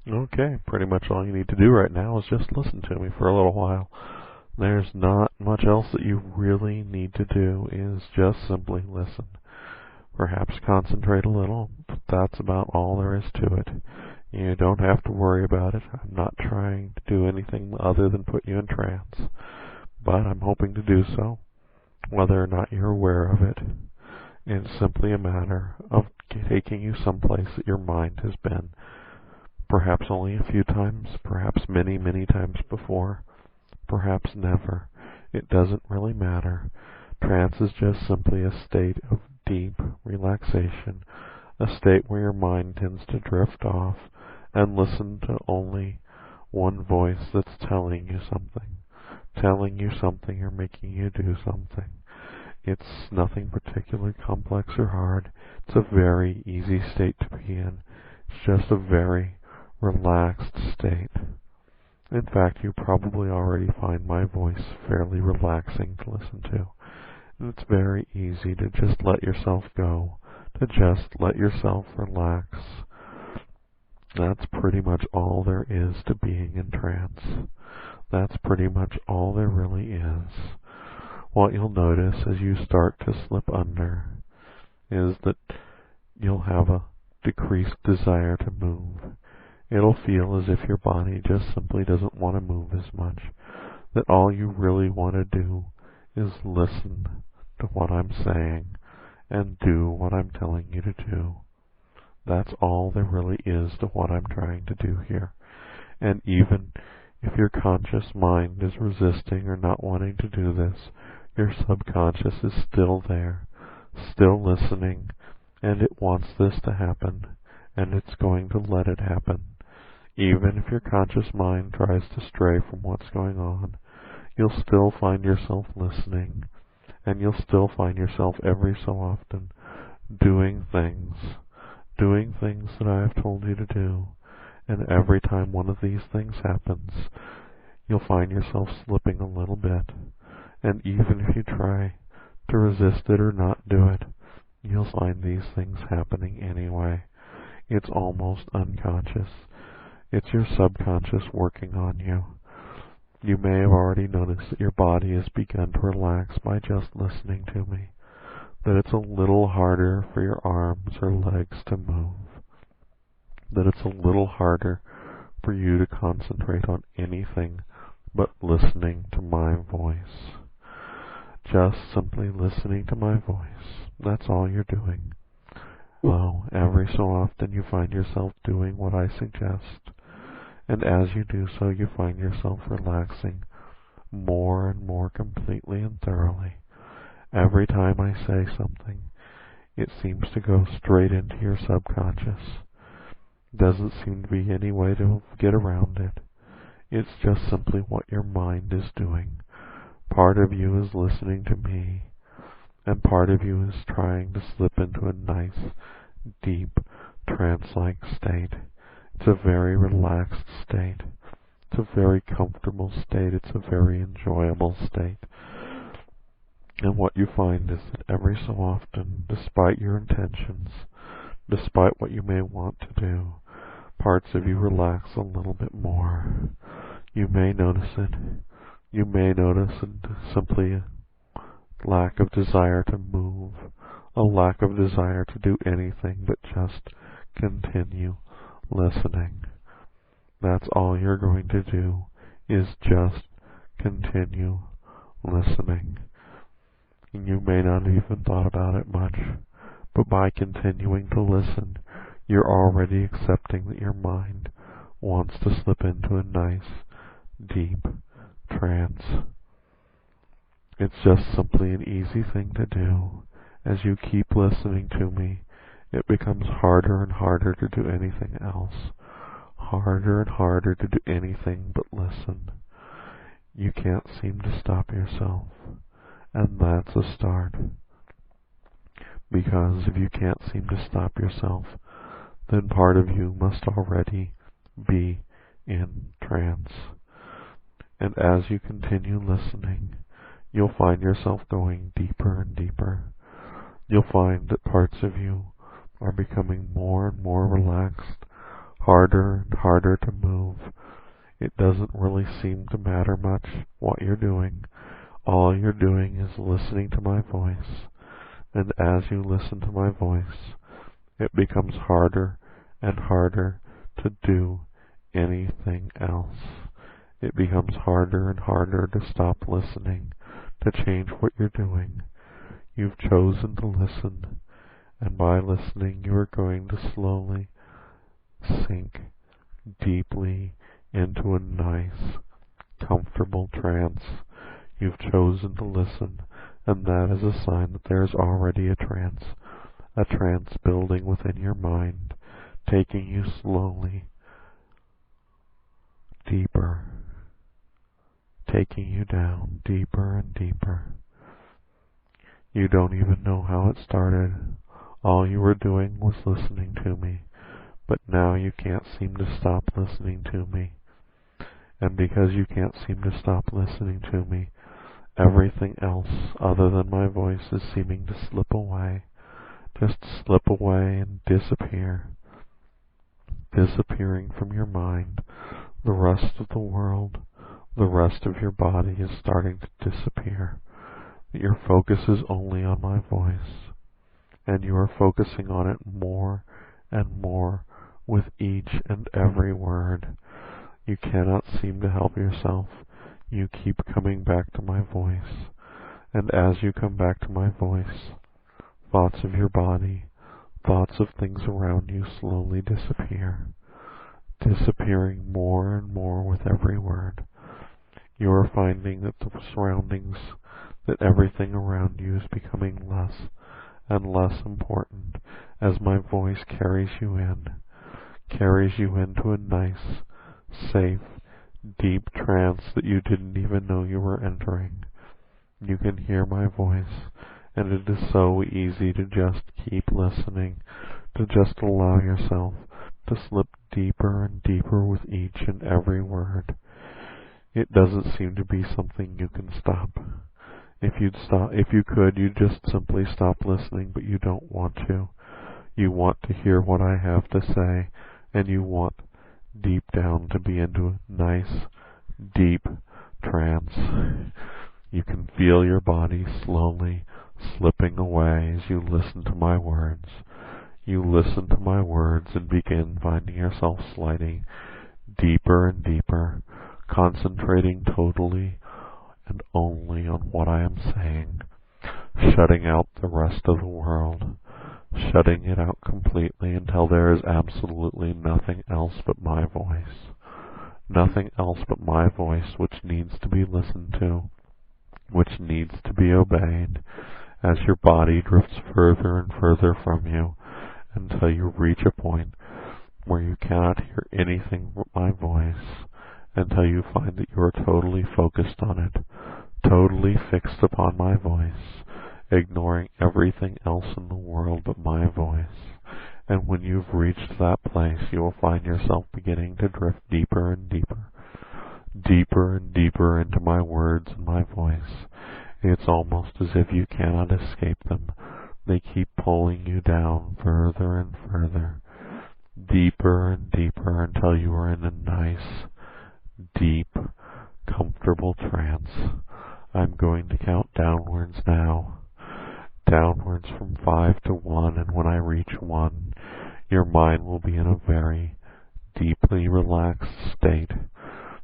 Okay, pretty much all you need to do right now is just listen to me for a little while. There's not much else that you really need to do, is just simply listen. Perhaps concentrate a little, but that's about all there is to it. You don't have to worry about it. I'm not trying to do anything other than put you in trance, but I'm hoping to do so, whether or not you're aware of it. It's simply a matter of taking you someplace that your mind has been, perhaps only a few times, perhaps many, many times before, perhaps never. It doesn't really matter. Trance is just simply a state of deep relaxation, a state where your mind tends to drift off and listen to only one voice that's telling you something or making you do something. It's nothing particularly complex or hard. It's a very easy state to be in. It's just a very relaxed state. In fact, you probably already find my voice fairly relaxing to listen to. And it's very easy to just let yourself go, to just let yourself relax. That's pretty much all there is to being in trance. That's pretty much all there really is. What you'll notice as you start to slip under is that you'll have a decreased desire to move. It'll feel as if your body just simply doesn't want to move as much, that all you really want to do is listen to what I'm saying and do what I'm telling you to do. That's all there really is to what I'm trying to do here. And even if your conscious mind is resisting or not wanting to do this, your subconscious is still there, still listening, and it wants this to happen, and it's going to let it happen. Even if your conscious mind tries to stray from what's going on, you'll still find yourself listening, and you'll still find yourself every so often doing things that I have told you to do. And every time one of these things happens, you'll find yourself slipping a little bit. And even if you try to resist it or not do it, you'll find these things happening anyway. It's almost unconscious. It's your subconscious working on you. You may have already noticed that your body has begun to relax by just listening to me, that it's a little harder for your arms or legs to move, that it's a little harder for you to concentrate on anything but listening to my voice. Just simply listening to my voice. That's all you're doing. Well, every so often you find yourself doing what I suggest, and as you do so, you find yourself relaxing more and more completely and thoroughly. Every time I say something, it seems to go straight into your subconscious. Doesn't seem to be any way to get around it. It's just simply what your mind is doing. Part of you is listening to me, and part of you is trying to slip into a nice, deep, trance-like state. It's a very relaxed state. It's a very comfortable state. It's a very enjoyable state. And what you find is that every so often, despite your intentions, despite what you may want to do, parts of you relax a little bit more. You may notice it. You may notice simply a lack of desire to move, a lack of desire to do anything but just continue listening. That's all you're going to do, is just continue listening. And you may not have even thought about it much, but by continuing to listen, you're already accepting that your mind wants to slip into a nice, deep trance. It's just simply an easy thing to do. As you keep listening to me, it becomes harder and harder to do anything else. Harder and harder to do anything but listen. You can't seem to stop yourself. And that's a start. Because if you can't seem to stop yourself, then part of you must already be in trance. And as you continue listening, you'll find yourself going deeper and deeper. You'll find that parts of you are becoming more and more relaxed, harder and harder to move. It doesn't really seem to matter much what you're doing. All you're doing is listening to my voice, and as you listen to my voice, it becomes harder and harder to do anything else. It becomes harder and harder to stop listening, to change what you're doing. You've chosen to listen, and by listening you are going to slowly sink deeply into a nice, comfortable trance. You've chosen to listen, and that is a sign that there is already a trance building within your mind, taking you slowly deeper, taking you down deeper and deeper. You don't even know how it started. All you were doing was listening to me, but now you can't seem to stop listening to me. And because you can't seem to stop listening to me, everything else other than my voice is seeming to slip away, just slip away and disappear, disappearing from your mind. The rest of the world, the rest of your body is starting to disappear. Your focus is only on my voice, and you are focusing on it more and more with each and every word. You cannot seem to help yourself. You keep coming back to my voice, and as you come back to my voice, thoughts of your body, thoughts of things around you slowly disappear, disappearing more and more with every word. You are finding that the surroundings, that everything around you is becoming less and less important as my voice carries you into a nice, safe, deep trance that you didn't even know you were entering. You can hear my voice, and it is so easy to just keep listening, to just allow yourself to slip deeper and deeper with each and every word. It doesn't seem to be something you can stop. If you could, you'd just simply stop listening, but you don't want to. You want to hear what I have to say, and you want deep down to be into a nice, deep trance. You can feel your body slowly slipping away as you listen to my words. You listen to my words and begin finding yourself sliding deeper and deeper, concentrating totally and only on what I am saying, shutting out the rest of the world, shutting it out completely until there is absolutely nothing else but my voice. Nothing else but my voice which needs to be listened to, which needs to be obeyed, as your body drifts further and further from you until you reach a point where you cannot hear anything but my voice, until you find that you are totally focused on it, totally fixed upon my voice, ignoring everything else in the world but my voice. And when you've reached that place, you will find yourself beginning to drift deeper and deeper, deeper and deeper into my words and my voice. It's almost as if you cannot escape them. They keep pulling you down further and further, deeper and deeper, until you are in a nice, deep, comfortable trance. I'm going to count downwards now. Downwards from 5 to 1, and when I reach 1, your mind will be in a very deeply relaxed state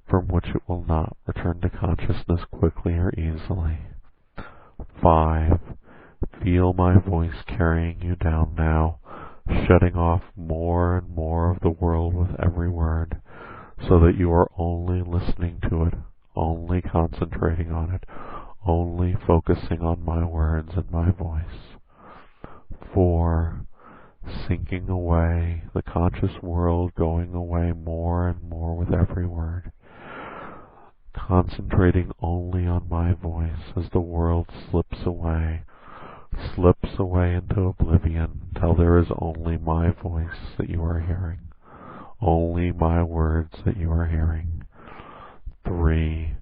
from which it will not return to consciousness quickly or easily. 5. Feel my voice carrying you down now, shutting off more and more of the world with every word, so that you are only listening to it, only concentrating on it, only focusing on my words and my voice. 4. Sinking away, the conscious world going away more and more with every word, concentrating only on my voice as the world slips away into oblivion until there is only my voice that you are hearing, only my words that you are hearing. 3.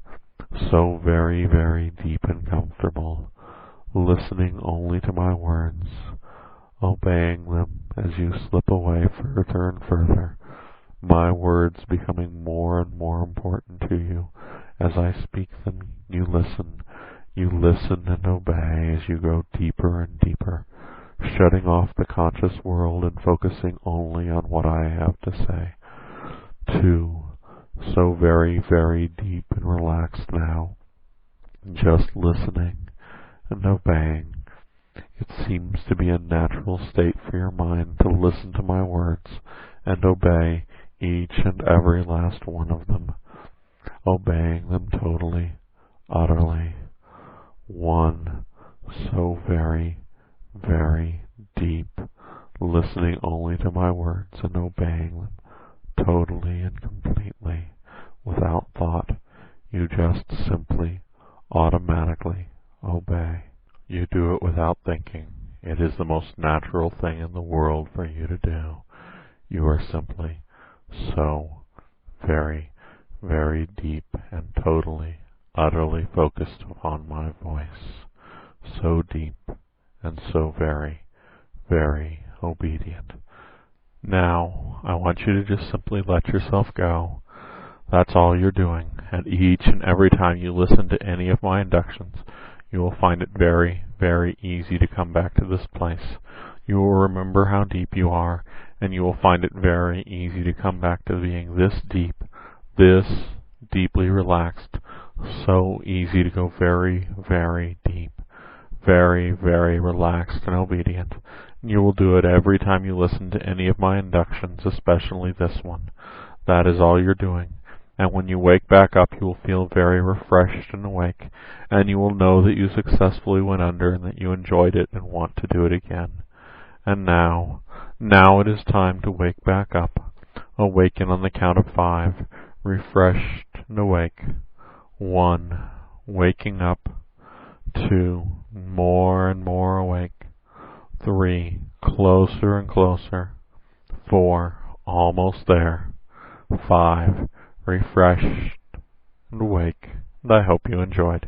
So very, very deep and comfortable, listening only to my words, obeying them as you slip away further and further, my words becoming more and more important to you. As I speak them, you listen. You listen and obey as you go deeper and deeper, shutting off the conscious world and focusing only on what I have to say. 2. So very, very deep and relaxed now, just listening and obeying. It seems to be a natural state for your mind to listen to my words and obey each and every last one of them, obeying them totally, utterly. 1. So very, very deep, listening only to my words and obeying them totally and completely, without thought. You just simply, automatically obey. You do it without thinking. It is the most natural thing in the world for you to do. You are simply so very, very deep and totally, utterly focused upon my voice. So deep and so very, very obedient. Now, I want you to just simply let yourself go. That's all you're doing. And each and every time you listen to any of my inductions, you will find it very, very easy to come back to this place. You will remember how deep you are, and you will find it very easy to come back to being this deep, this deeply relaxed. So easy to go very, very deep, very, very relaxed and obedient. And you will do it every time you listen to any of my inductions, especially this one. That is all you're doing. And when you wake back up, you will feel very refreshed and awake, and you will know that you successfully went under and that you enjoyed it and want to do it again. And now it is time to wake back up. Awaken on the count of 5, refreshed and awake. 1, waking up. 2, more and more awake. 3, closer and closer. 4, almost there. 5, refreshed and awake. And I hope you enjoyed.